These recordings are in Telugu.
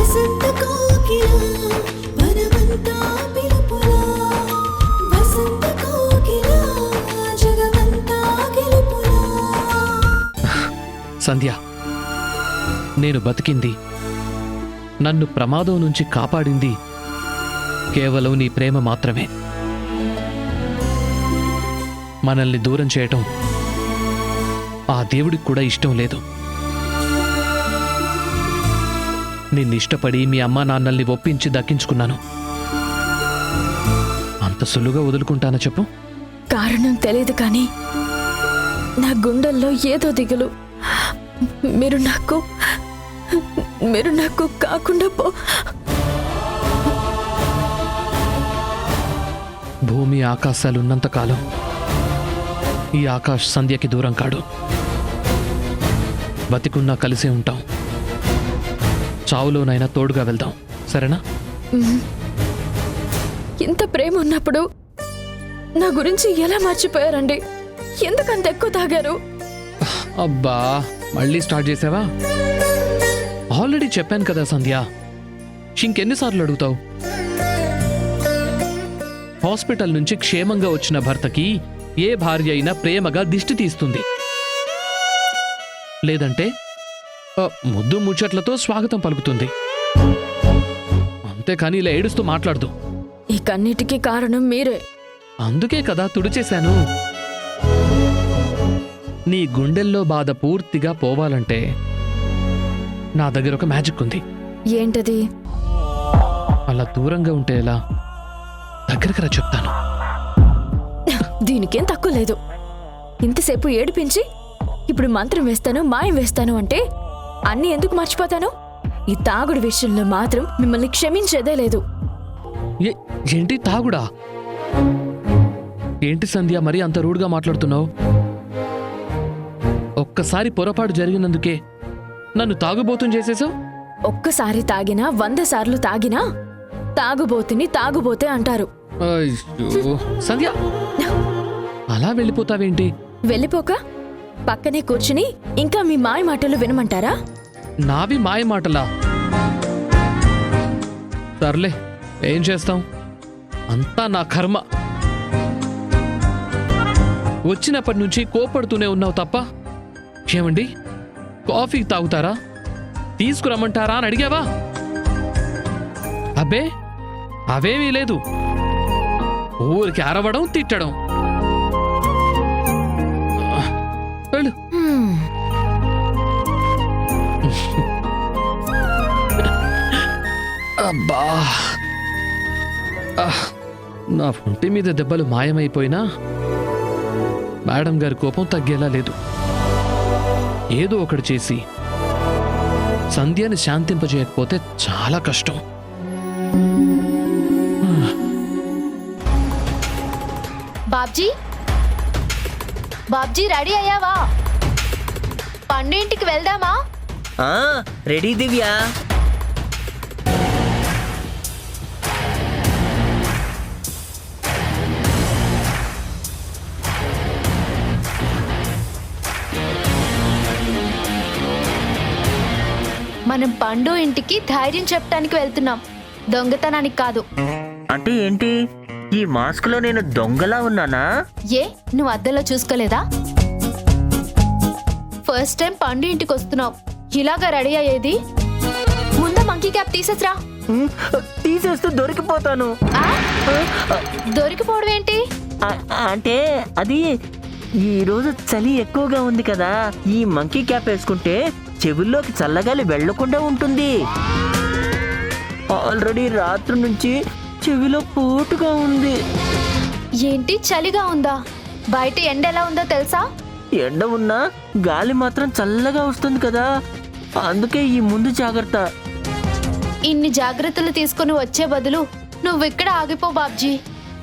వసంత కోకిల వనమంతా పిలుపులా వసంత కోకిల జగమంతా గెలుపులా. సంధ్య, నేను బతికింది, నన్ను ప్రమాదం నుంచి కాపాడింది కేవలం నీ ప్రేమ మాత్రమే. మనల్ని దూరం చేయటం ఆ దేవుడికి కూడా ఇష్టం లేదు. నిన్నిష్టపడి మీ అమ్మా నాన్నల్ని ఒప్పించి దక్కించుకున్నాను. అంత సులువుగా వదులుకుంటానా చెప్పు? కారణం తెలియదు కానీ నా గుండెల్లో ఏదో దిగులు. మీరు నాకు కాకుండా భూమి ఆకాశాలున్నంతకాలం ఈ ఆకాష్ సంధ్యకి దూరం కాడు. బతికున్నా కలిసే ఉంటాం. చావులోనైనా తోడుగా వెళ్దాం, సరేనా? ఇంత ప్రేమ ఉన్నప్పుడు నా గురించి ఎలా మర్చిపోయారండి? ఎందుకంత ఎక్కువ తాగారు? అబ్బా, మళ్ళీ స్టార్ట్ చేసావా? ఆల్రెడీ చెప్పాను కదా సంధ్య, ఇంకెన్నిసార్లు అడుగుతావు? హాస్పిటల్ నుంచి క్షేమంగా వచ్చిన భర్తకి ఏ భార్య అయినా ప్రేమగా దిష్టి తీస్తుంది, లేదంటే ముద్దు ముచ్చట్లతో స్వాగతం పలుకుతుంది. అంతేకాని ఇలా ఏడుస్తూ మాట్లాడదు. ఈ కన్నిటికీ కారణం మీరే. అందుకే కదా తుడిచేశాను. నీ గుండెల్లో బాధ పూర్తిగా పోవాలంటే నా దగ్గర ఒక మ్యాజిక్ ఉంది. ఏంటది? అలా దూరంగా ఉంటే ఎలా? దగ్గరకు రా, చెప్తాను. దీనికేం తక్కువ లేదు. ఇంతసేపు ఏడిపించి ఇప్పుడు మంత్రం వేస్తాను, మాయం వేస్తాను అంటే అన్నీ ఎందుకు మర్చిపోతాను? ఈ తాగుడు విషయంలో మాత్రం మిమ్మల్ని క్షమించేదే లేదు. ఏంటి తాగుడా? ఏంటి సంధ్య మరీ అంత రూడ్గా మాట్లాడుతున్నావు? ఒక్కసారి పొరపాటు జరిగినందుకే నన్ను తాగుబోతుని చేసేసావు. ఒక్కసారి తాగినా 100 సార్లు తాగినా తాగుబోతుని తాగుబోతే అంటారు. అయ్యో సంధ్య, అలా వెళ్ళిపోతావేంటి? వెళ్ళిపోక పక్కనే కూర్చుని ఇంకా మీ మాయ మాటలు వినమంటారా? నావి మాయ మాటలా? సర్లే, ఏం చేస్తాం, అంతా నా కర్మ. వచ్చినప్పటి నుంచి కోపడుతూనే ఉన్నావు తప్ప. ఏమండి, కాఫీ తాగుతారా, తీసుకురమ్మంటారా అని అడిగావా? అబ్బే, అవేమీ లేదు. ఊరికి అరవడం, తిట్టడం. వెళ్ళు. అబ్బా, నా ఒంటి మీద దెబ్బలు మాయమైపోయినా మేడం గారి కోపం తగ్గేలా లేదు. ఏదో ఒకటి చేసి సంధ్యని శాంతింపజేయకపోతే చాలా కష్టం. బాబ్జీ రెడీ అయ్యావా? పండు ఇంటికి వెళ్దామా? రెడీ దివ్య. మనం పండు ఇంటికి ధైర్యం చెప్పడానికి వెళ్తున్నాం, దొంగతనానికి కాదు. అంటే ఏంటి, ఈ మాస్క్ లో నేను దొంగలా ఉన్నానా? ఏ, నువ్వు అద్దంలో చూసుకోలేదా? ఫస్ట్ టైం పండు ఇంటికి వస్తున్నావు, ఇలాగా రెడీ అయ్యేది? ముందు మంకీ క్యాప్ తీసేసరా. తీసేస్తూ దొరికిపోతాను. దొరికిపోవడం ఏంటి? అంటే అది ఈ రోజు చలి ఎక్కువగా ఉంది కదా, ఈ మంకీ క్యాప్ వేసుకుంటే చెవుల్లోకి చల్లగాలి వెళ్లకుండా ఉంటుంది. ఆల్రెడీ రాత్రి నుంచి చెవిలో పోటుగా ఉంది. ఏంటి, చలిగా ఉందా? బయట ఎండ ఎలా ఉందో తెలుసా? ఎండ ఉన్నా గాలి మాత్రం చల్లగా వస్తుంది కదా, అందుకే ఈ ముందు జాగ్రత్త. ఇన్ని జాగ్రత్తలు తీసుకుని వచ్చే బదులు నువ్వు ఇక్కడ ఆగిపో బాబ్జీ.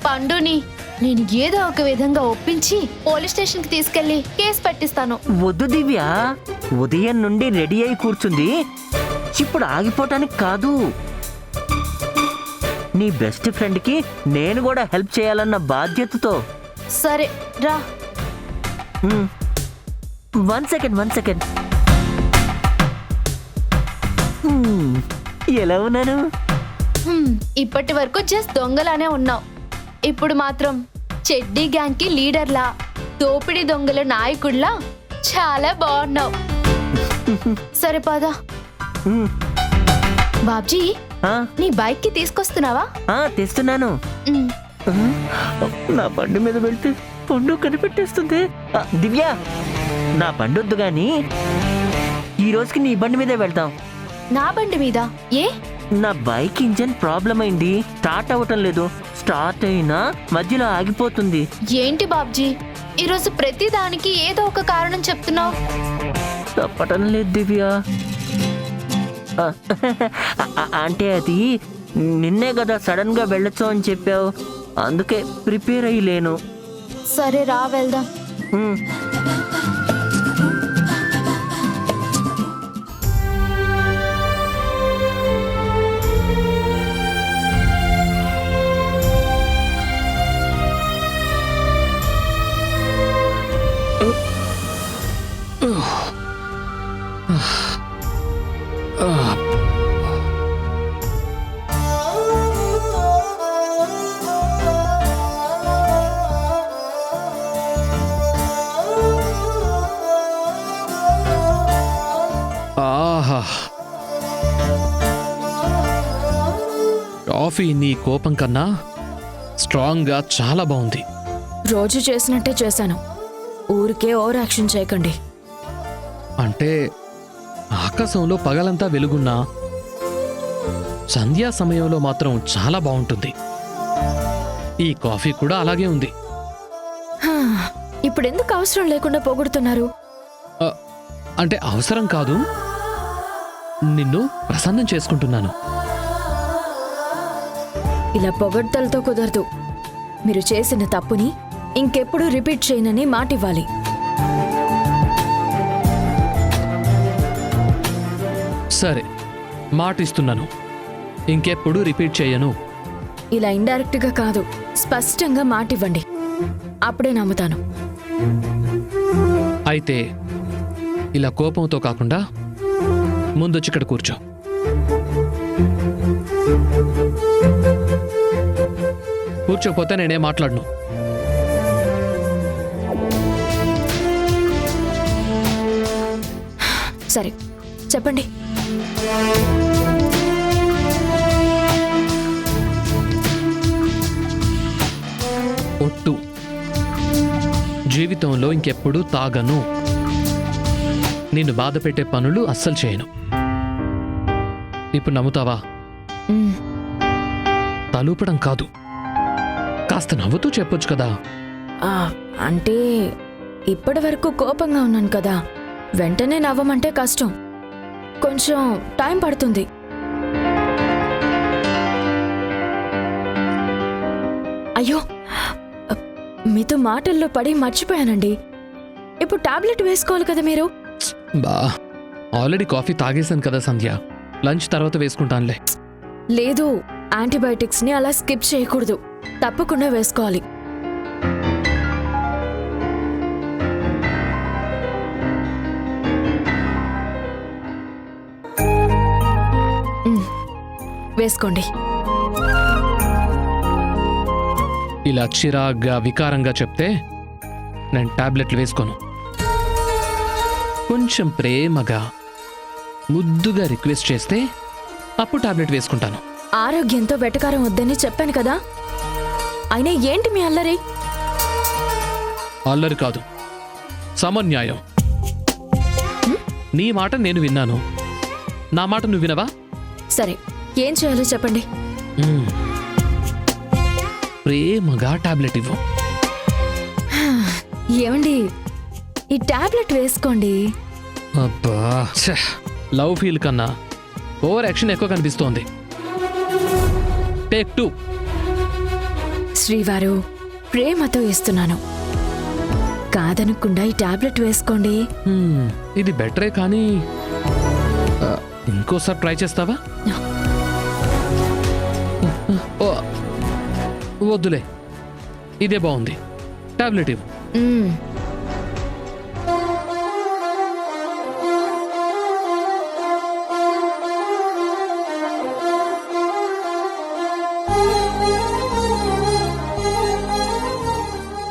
పండుని నేను ఏదో ఒక విధంగా ఒప్పించి పోలీస్ స్టేషన్ కి తీసుకెళ్లి కేసు పెట్టిస్తాను. వద్దు దివ్య, ఉదయం నుండి రెడీ అయి కూర్చుంది, ఇప్పుడు ఆగిపోవటానికి కాదు. నీ బెస్ట్ ఫ్రెండ్ కి నేను కూడా హెల్ప్ చేయాలన్న బాధ్యతతో. సరే రా. 1 సెకండ్. ఎలా ఉన్నాను? ఇప్పటి వరకు జస్ట్ దొంగలానే ఉన్నావు. ఇప్పుడు మాత్రం చెడ్డీ గ్యాంగ్ కి లీడర్లా, దోపిడీ దొంగల నాయకుడిలా చాలా బాగున్నావు. సరే పద. ఉమ్, బాబ్జీ, ఆ, నీ బైక్ కి తీసుకొస్తున్నావా? తెస్తున్నాను. ఉమ్, నా బండి మీద వెళ్తే పండు కనిపెట్టేస్తుంది. దివ్య, నా బండి వద్దు గాని ఈ రోజుకి నీ బండి మీదే వెళ్తాం. నా బండి మీద ఏ? నా బైక్ ఇంజన్ ప్రాబ్లం అయింది, స్టార్ట్ అవ్వటం లేదు. స్టార్ట్ అయినా మధ్యలో ఆగిపోతుంది. ఏంటి బాబ్జీ, ఈరోజు ప్రతి దానికి ఏదో ఒక కారణం చెప్తున్నావు. తప్పటం లేదు దివ్య. ఆ, అంటే అది నిన్నే కదా సడన్ గా వెళ్ళొచ్చు అని చెప్పావు, అందుకే ప్రిపేర్ అయ్యి లేను. సరే రా వెళ్దాం. ఉమ్. ఆహా, కాఫీ నీ కోపం కన్నా స్ట్రాంగ్గా చాలా బాగుంది. రోజు చేసినట్టే చేశాను. ఊరికే ఓవర్ యాక్షన్ చేయకండి. అంటే ఆకాశంలో పగలంతా వెలుగున్నా సంధ్యా సమయంలో మాత్రం చాలా బాగుంటుంది. ఈ కాఫీ కూడా అలాగే ఉంది. హా, ఇప్పుడెందుకు అవసరం లేకుండా పొగుడుతున్నారు? ఆ, అంటే అవసరం కాదు, నిన్ను ప్రసన్నం చేసుకుంటున్నాను. ఇలా పొగడ్తలతో కుదరదు. మీరు చేసిన తప్పుని ఇంకెప్పుడు రిపీట్ చేయనని మాటివ్వాలి. సరే, మాట ఇస్తున్నాను, ఇంకెప్పుడు రిపీట్ చేయను. ఇలా ఇండైరెక్ట్ గా కాదు, స్పష్టంగా మాటివ్వండి. అప్పుడే నమ్ముతాను. అయితే ఇలా కోపంతో కాకుండా ముందొచ్చి ఇక్కడ కూర్చో. కూర్చోకపోతే నేనే మాట్లాడను. సరే, చెప్పండి. ఒట్టు, జీవితంలో ఇంకెప్పుడు తాగను. నిన్ను బాధ పెట్టే పనులు అస్సలు చేయను. ఇప్పుడు నమ్ముతావా? మ్, తలూపడం కాదు, కాస్త నవ్వుతూ చెప్పొచ్చు కదా. ఆ, అంటే ఇప్పటి వరకు కోపంగా ఉన్నాను కదా, వెంటనే నవ్వమంటే కష్టం. కొంచెం టైం పడుతుంది. అయ్యో, మీతో మాటల్లో పడి మర్చిపోయానండి. ఇప్పుడు టాబ్లెట్ వేసుకోవాలి కదా మీరు. బా, ఆల్రెడీ కాఫీ తాగేశాను కదా సంధ్య, లంచ్ తర్వాత వేసుకుంటానులే. లేదు, యాంటీబయాటిక్స్ ని అలా స్కిప్ చేయకూడదు, తప్పకుండా వేసుకోవాలి. వేసుకోండి. ఇలా చిరాగ్గా వికారంగా చెప్తే నేను టాబ్లెట్లు వేసుకోను. కొంచెం ప్రేమగా ముద్దుగా రిక్వెస్ట్ చేస్తే అప్పుడు టాబ్లెట్ వేసుకుంటాను. ఆరోగ్యంతో వెటకారం వద్దని చెప్పాను కదా. అయినా ఏంటి మీ అల్లరి? అల్లరి కాదు, సమన్యాయం. నీ మాట నేను విన్నాను, నా మాట నువ్వు వినవా? సరే, ఏం చేయాలో చెప్పండి. మ్మ్. ప్రేమగా టాబ్లెట్ ఇవ్వు. ఏమండి, ఈ టాబ్లెట్ వేసుకోండి. అబ్బా, ఛే, లవ్ ఫీల్ కన్నా ఓవర్ యాక్షన్ ఎక్కువ కనిపిస్తోంది. టేక్ 2. శ్రీవారు, ప్రేమతో ఇస్తున్నాను, కాదనకుండా ఈ టాబ్లెట్ వేసుకోండి. ఇది బెటరే కానీ ఇంకోసారి ట్రై చేస్తావా? ఓ, వద్దులే, ఇదే బాగుంది. టాబ్లెట్ ఇవ్వు. మ్మ్.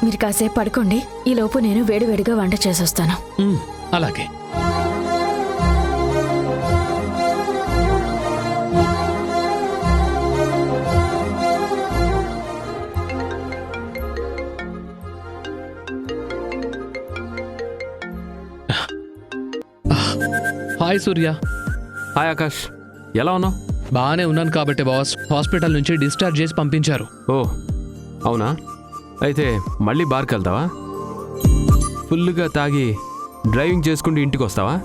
మీరు కాసేపు పడుకోండి, ఈలోపు నేను వేడివేడిగా వంట చేసొస్తాను. అలాగే. హాయ్ సూర్య. హాయ్ ఆకాష్, ఎలా ఉన్నావు? బాగానే ఉన్నాను కాబట్టి బాస్ హాస్పిటల్ నుంచి డిశ్చార్జ్ చేసి పంపించారు. ఓ అవునా? అయితే మళ్ళీ బార్కి వెళ్తావా? ఫుల్గా తాగి డ్రైవింగ్ చేసుకుంటూ ఇంటికి వస్తావా?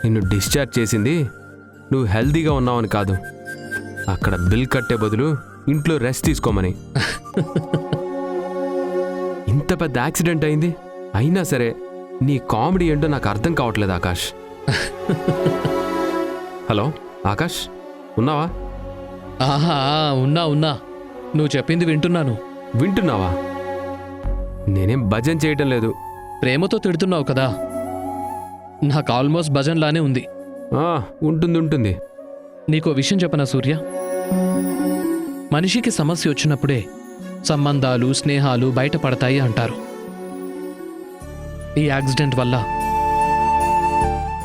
నిన్ను డిశ్చార్జ్ చేసింది నువ్వు హెల్తీగా ఉన్నావని కాదు, అక్కడ బిల్ కట్టే బదులు ఇంట్లో రెస్ట్ తీసుకోమని. ఇంత పెద్ద యాక్సిడెంట్ అయింది, అయినా సరే నీ కామెడీ ఏంటో నాకు అర్థం కావట్లేదు ఆకాష్. హలో ఆకాష్, ఉన్నావా? ఆహా, ఉన్నా. నువ్వు చెప్పింది వింటున్నాను. వింటున్నావా? నేనేం భజన చేయటం లేదు. ప్రేమతో తిడుతున్నావు కదా, నాకు ఆల్మోస్ట్ భజన్ లానే ఉంది. ఉంటుంది. నీకో విషయం చెప్పనా సూర్య? మనిషికి సమస్య వచ్చినప్పుడే సంబంధాలు స్నేహాలు బయటపడతాయి అంటారు. ఈ యాక్సిడెంట్ వల్ల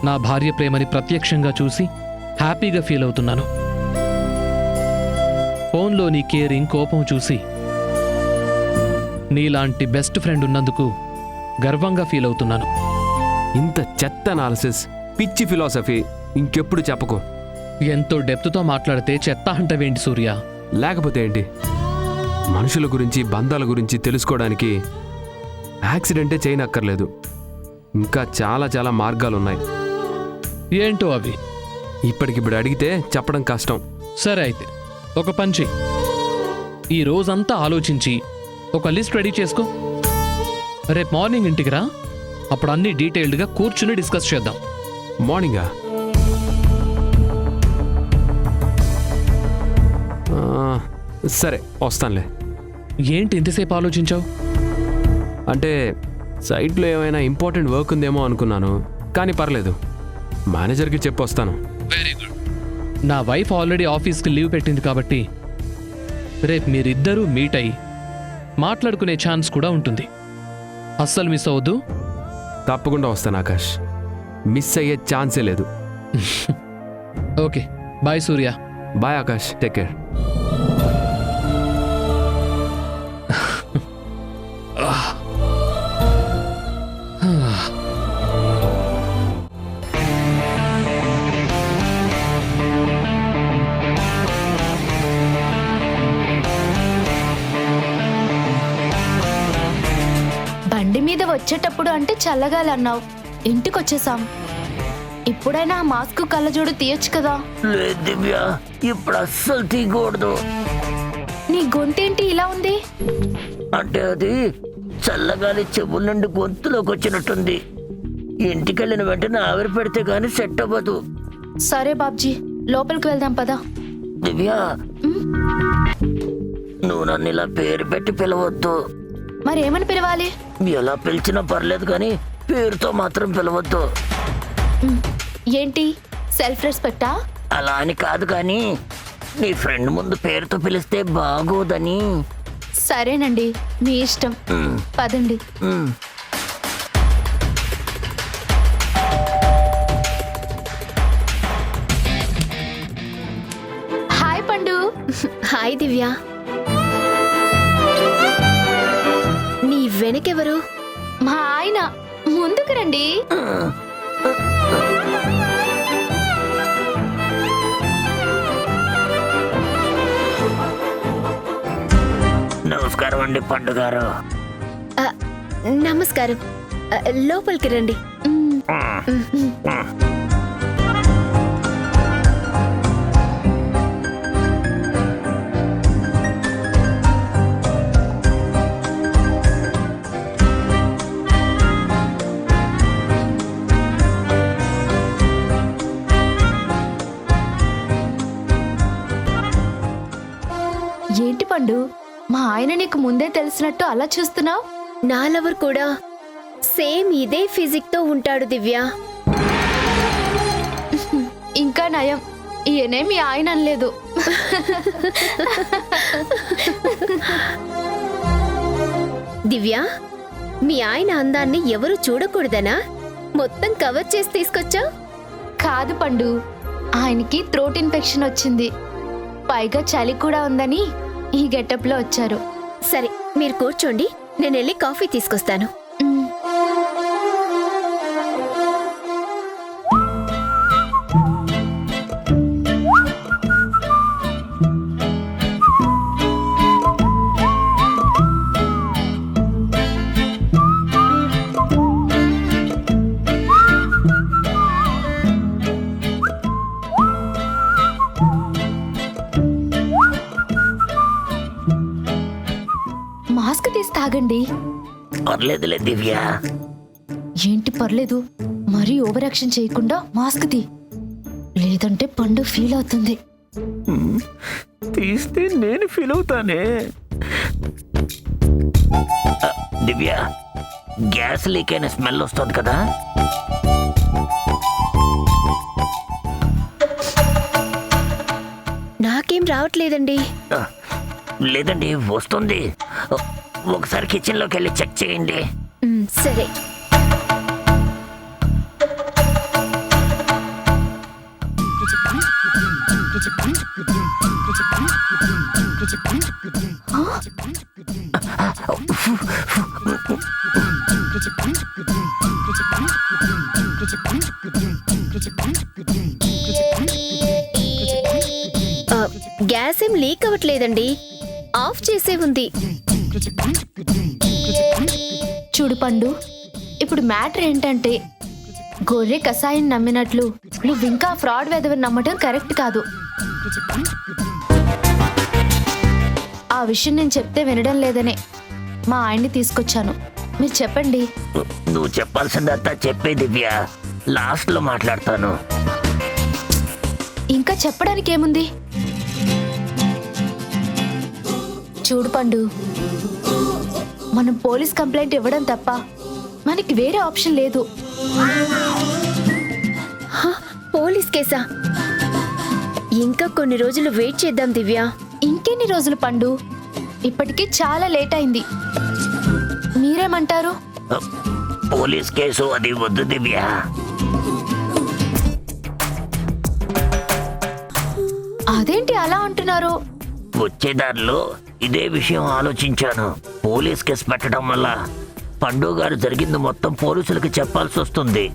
నా భార్య ప్రేమని ప్రత్యక్షంగా చూసి హ్యాపీగా ఫీల్ అవుతున్నాను. ఫోన్లో నీ కేరింగ్ కోపం చూసి నీలాంటి బెస్ట్ ఫ్రెండ్ ఉన్నందుకు గర్వంగా ఫీల్ అవుతున్నాను. ఇంత చెత్త అనాలిసిస్, పిచ్చి ఫిలాసఫీ ఇంకెప్పుడు చెప్పకు. ఎంతో డెప్త్తో మాట్లాడితే చెత్త అంటవేంటి సూర్య? లేకపోతే ఏంటి? మనుషుల గురించి బంధాల గురించి తెలుసుకోవడానికి యాక్సిడెంటే చేయనక్కర్లేదు, ఇంకా చాలా మార్గాలున్నాయి. ఏంటో అవి? ఇప్పటికిప్పుడు అడిగితే చెప్పడం కష్టం. సరే అయితే ఒక పని చెయ్యి, ఈ రోజంతా ఆలోచించి ఒక లిస్ట్ రెడీ చేసుకో. రేపు మార్నింగ్ ఇంటికి రా, అప్పుడు అన్ని డీటెయిల్డ్గా కూర్చుని డిస్కస్ చేద్దాం. మార్నింగా? సరే వస్తానులే. ఏంటి ఇంతసేపు ఆలోచించావు? అంటే సైట్లో ఏమైనా ఇంపార్టెంట్ వర్క్ ఉందేమో అనుకున్నాను, కానీ పర్లేదు, మేనేజర్కి చెప్పి వస్తాను. Very good. నా వైఫ్ ఆల్రెడీ ఆఫీస్కి లీవ్ పెట్టింది కాబట్టి రేపు మీరిద్దరూ మీట్ అయ్యి మాట్లాడుకునే ఛాన్స్ కూడా ఉంటుంది. అస్సలు మిస్ అవ్వద్దు. తప్పకుండా వస్తాను ఆకాష్, మిస్ అయ్యే ఛాన్సే లేదు. Okay, bye Surya. Bye Akash, take care. బండి మీద వచ్చేటప్పుడు అంటే చల్లగాలన్నావు, ఇంటికి వచ్చేసాం. ఇప్పుడైనా ఆ మాస్క్ కళ్ళజోడు తీయొచ్చు కదా. లేదు దివ్య, ఇప్పుడు అస్సలు తీయకూడదు. నీ గొంతేంటి ఇలా ఉంది? అంటే అది చల్లగాలి చెవుల నుండి గొంతులోకి వచ్చినట్టుంది. ఇంటికెళ్ళిన వెంటనే ఆవిరి పెడితే గాని సెట్ అవ్వదు. సరే బాబ్జీ, లోపలికి వెళ్దాం పదా. దివ్య, నువ్వు నన్ను ఇలా పేరు పెట్టి పిలవద్దు. మరేమని పిలవాలి? ఎలా పిలిచినా పర్లేదు కానీ పేరుతో మాత్రం పిలవద్దు. ఏంటి, సెల్ఫ్ రెస్పెక్టా? అలా అని కాదు కానీ నీ ఫ్రెండ్ ముందు పేరుతో పిలిస్తే బాగోదని. సరేనండి, మీ ఇష్టం. పదండి. హాయ్ పండు. హాయ్ దివ్య. నీ వెనకెవరు? మా ఆయన. ముందుకు రండి. నమస్కారం అండి పండుగారు. నమస్కారం, లోపలికి రండి. ఏంటి పండు, మా ఆయన నీకు ముందే తెలిసినట్టు అలా చూస్తున్నావు? నా లవర్ కూడా సేమ్ ఇదే ఫిజిక్ తో ఉంటాడు దివ్య. ఇంకా నయం, ఈయనే మీ ఆయన అనలేదు. దివ్య, మీ ఆయన అందాన్ని ఎవరు చూడకూడదనా మొత్తం కవర్ చేసి తీసుకొచ్చావు? కాదు పండు, ఆయనకి థ్రోట్ ఇన్ఫెక్షన్ వచ్చింది, పైగా చలి కూడా ఉందని ఈ గెటప్ లో వచ్చారు. సరే, మీరు కూర్చోండి, నేను వెళ్ళి కాఫీ తీసుకొస్తాను. మ్, మాస్క్ తీసి తాగండి. పర్లేదులే దివ్య. ఏంటి పర్లేదు, మరీ ఓవర్ యాక్షన్ చేయకుండా మాస్క్ తీ, లేదంటే పండు ఫీల్ అవుతుంది. తీస్తే నేను ఫీల్ అవుతానే. దివ్య, గ్యాస్ లీక్ అయిన స్మెల్ వస్తుంది కదా. నాకేం రావట్లేదండి. లేదండి, వస్తుంది. ఒకసారి కిచెన్లోకి వెళ్ళి చెక్ చేయండి. సరే. గ్యాస్ ఏం లీక్ అవ్వట్లేదండి, ఆఫ్ చేసే ఉంది. చూడు పండు, ఇప్పుడు మ్యాటర్ ఏంటంటే గొర్రె కషాయం నమ్మినట్లు నువ్వు ఇంకా ఫ్రాడ్ వెధవని నమ్మటం కరెక్ట్ కాదు. ఆ విషయం నేను చెప్తే వినడం లేదనే మా ఆయన్ని తీసుకొచ్చాను. మీరు చెప్పండి. నువ్వు చెప్పాల్సిందంతా చెప్పే దివ్య, లాస్ట్ లో మాట్లాడతాను. ఇంకా చెప్పడానికి ఏముంది? చూడు పండు, మనం పోలీస్ కంప్లైంట్ ఇవ్వడం తప్ప మనకి వేరే ఆప్షన్ లేదు. పోలీస్ కేసా? ఇంకా కొన్ని రోజులు వెయిట్ చేద్దాం దివ్య. ఇంకెన్ని రోజులు పండు? ఇప్పటికీ చాలా లేట్ అయింది. మీరేమంటారు? పోలీస్ కేసు అది వద్దు దివ్య. అదేంటి అలా అంటున్నారు? వచ్చేదారిలో ఇదే విషయం ఆలోచించాను. పోలీస్ కేసు పెట్టడం వల్ల పండు గారు జరిగింది మొత్తం పోలీసులకు చెప్పాల్సి వస్తుంది.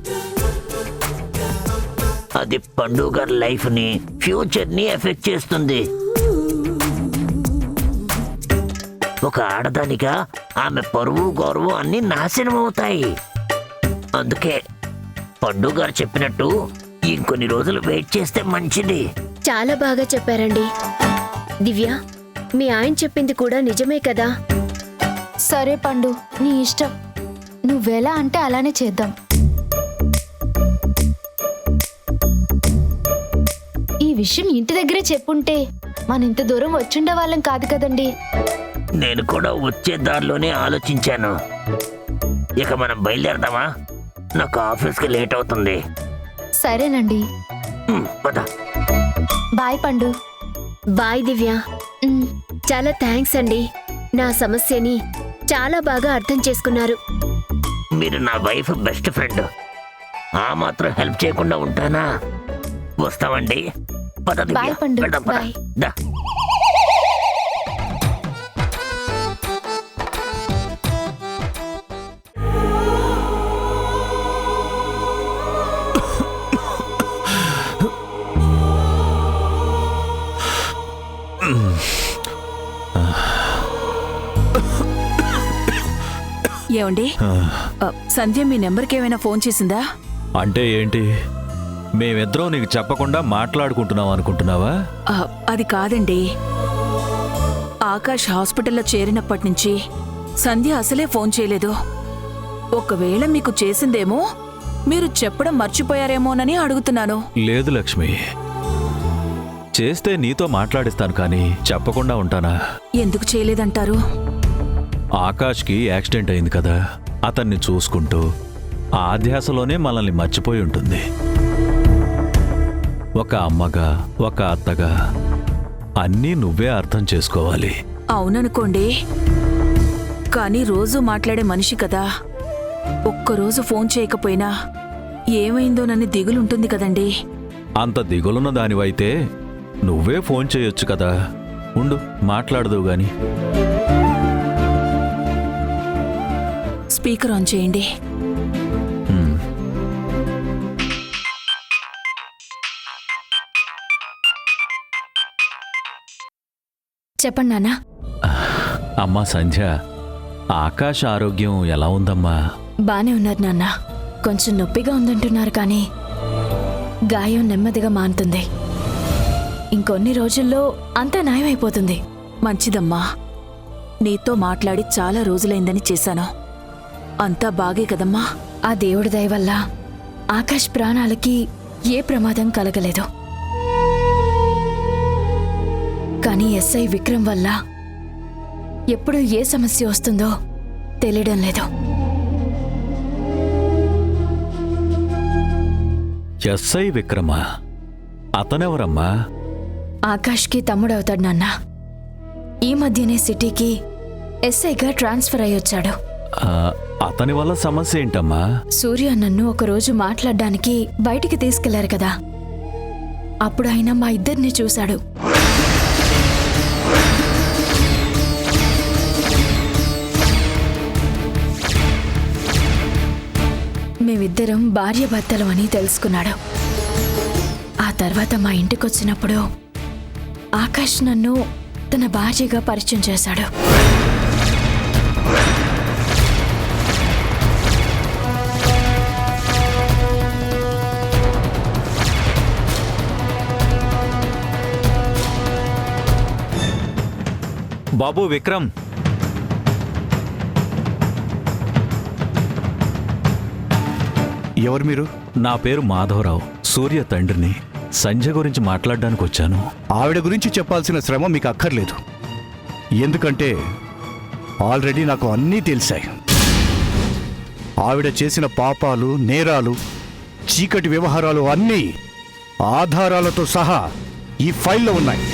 అది పండు గారి లైఫ్ ని, ఫ్యూచర్ ని ఎఫెక్ట్ చేస్తుంది. ఒక ఆడదానిగా ఆమె పరువు గౌరవం అన్ని నాశనం అవుతాయి. అందుకే పండు గారు చెప్పినట్టు ఇంకొన్ని రోజులు వెయిట్ చేస్తే మంచిది. చాలా బాగా చెప్పారండి. దివ్య, మీ ఆయన చెప్పింది కూడా నిజమే కదా. సరే పండు, నీ ఇష్టం. నువ్వెలా అంటే అలానే చేద్దాం. ఈ విషయం ఇంటి దగ్గరే చెప్పుంటే మన ఇంత దూరం వచ్చుండే వాళ్ళం కాదు కదండి. నేను కూడా వచ్చే దారిలోనే ఆలోచించాను. ఇక మనం బయలుదేరదామా? నాకు ఆఫీస్కి లేట్ అవుతుంది. సరేనండి, పద. బాయ్ పండు. బాయ్ దివ్య. ఉమ్, చాలా థ్యాంక్స్ అండి. నా సమస్యని చాలా బాగా అర్థం చేసుకున్నారు. మీరు నా వైఫ్ బెస్ట్ ఫ్రెండ్. ఆ మాత్రం హెల్ప్ చేయకుండా ఉంటానా? వస్తామండి. పద దివ్య. బాయ్ పండు. వెళ్దాం, పద. బాయ్. దా. ఏమండి, సంధ్య మీ నెంబర్కి ఏమైనా ఫోన్ చేసిందా? అంటే ఏంటి? మేమిద్దరం నీకు చెప్పకుండా మాట్లాడుకుంటున్నాం అనుకుంటున్నావా? అది కాదండి, ఆకాష్ హాస్పిటల్లో చేరినప్పటి నుంచి సంధ్య అసలే ఫోన్ చేయలేదు. ఒకవేళ మీకు చేసిందేమో, మీరు చెప్పడం మర్చిపోయారేమోనని అడుగుతున్నాను. లేదు లక్ష్మి, చేస్తే నీతో మాట్లాడిస్తాను కానీ చెప్పకుండా ఉంటానా? ఎందుకు చేయలేదంటారు? ఆకాష్కి యాక్సిడెంట్ అయింది కదా, అతన్ని చూసుకుంటూ ఆ ధ్యాసలోనే మనల్ని మర్చిపోయి ఉంటుంది. ఒక అమ్మగా, ఒక అత్తగా అన్నీ నువ్వే అర్థం చేసుకోవాలి. అవుననుకోండి, కానీ రోజూ మాట్లాడే మనిషి కదా, ఒక్కరోజు ఫోన్ చేయకపోయినా ఏమైందోనని దిగులుంటుంది కదండి. అంత దిగులున్న దానివైతే నువ్వే ఫోన్ చేయొచ్చు కదా. ఉండు, మాట్లాడదు గాని. స్పీకర్ ఆన్ చేయండి. హ్మ్. చెప్పండి నాన్న. అమ్మా సంధ్య, ఆకాష్ ఆరోగ్యం ఎలా ఉందమ్మా? బానే ఉన్నారు నాన్న. కొంచెం నొప్పిగా ఉందంటున్నారు కానీ గాయం నెమ్మదిగా మానుతుంది. ఇంకొన్ని రోజుల్లో అంతా నయమైపోతుంది. మంచిదమ్మా, నీతో మాట్లాడి చాలా రోజులైందని చేశాను. అంతా బాగే కదమ్మా? ఆ దేవుడి దయ వల్ల ఆకాష్ ప్రాణాలకి ఏ ప్రమాదం కలగలేదు. కానీ ఎస్ఐ విక్రమ్ వల్ల ఎప్పుడు ఏ సమస్య వస్తుందో తెలియడం లేదు. ఎస్ఐ విక్రమ? అతనెవరమ్మా? ఆకాష్కి తమ్ముడవుతాడు నాన్న. ఈ మధ్యనే సిటీకి ఎస్ఐగా ట్రాన్స్ఫర్ అయ్యొచ్చాడు. అతని వల్ల సమస్య ఏంటమ్మా? సూర్య నన్ను ఒకరోజు మాట్లాడడానికి బయటికి తీసుకెళ్లారు కదా, అప్పుడు ఆయన మా ఇద్దరిని చూశాడు. మేమిద్దరం భార్యాభర్తలు అని తెలుసుకున్నాడు. ఆ తర్వాత మా ఇంటికొచ్చినప్పుడు ఆకాష్ నన్ను తన భార్యగా పరిచయం చేశాడు. బాబు విక్రమ్, ఎవరు మీరు? నా పేరు మాధవరావు, సూర్య తండ్రిని. సంధ్య గురించి మాట్లాడడానికి వచ్చాను. ఆవిడ గురించి చెప్పాల్సిన శ్రమ మీకు అక్కర్లేదు. ఎందుకంటే ఆల్రెడీ నాకు అన్నీ తెలిసాయి. ఆవిడ చేసిన పాపాలు, నేరాలు, చీకటి వ్యవహారాలు అన్నీ ఆధారాలతో సహా ఈ ఫైల్లో ఉన్నాయి.